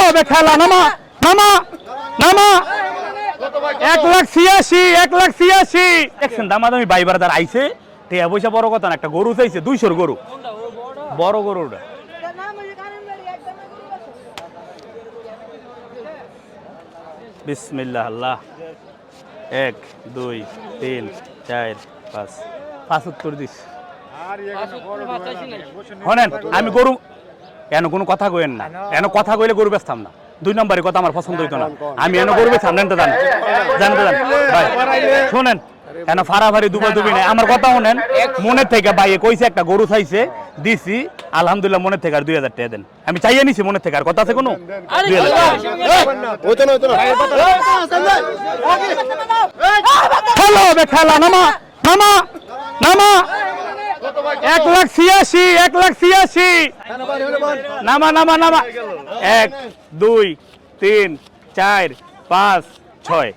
হবে খেলা। নামা নামা নামা 1,86,000 1,86,000 দেখছেন দামাদামি ভাই বারাদার আইছে টিয়া পয়সা বড় কথা না, একটা গরু চাইছে 200 গরু, বড় গরুটা। বিসমিল্লাহ আল্লাহ 1 2 3 4 5 5 উত্তর দিস। শোনেন আমি গরু এন কোনো কথা কইেন না, এন কথা কইলে গরু বেচতাম না। 2 নম্বরের কথা আমার পছন্দ হইতো না, আমি এন গরু বেচতাম না। জানতে ভাই শোনেন এন ফারাফারি দুবাদুবি নাই, আমার কথা শোনেন। মনের থেকে ভাই কইছে একটা গরু চাইছে দিছি, আলহামদুলিল্লাহ মনের থেকে আর 2,000 টাকা দেন। আমি চাইয়ে নিছি মনের থেকে, আর কথা আছে কোনো 2,000 খেলা হবে খেলা। নামা নামা নামা 1,86,000 1,86,000 নামা নামা নামা 1 2 3 4 5 6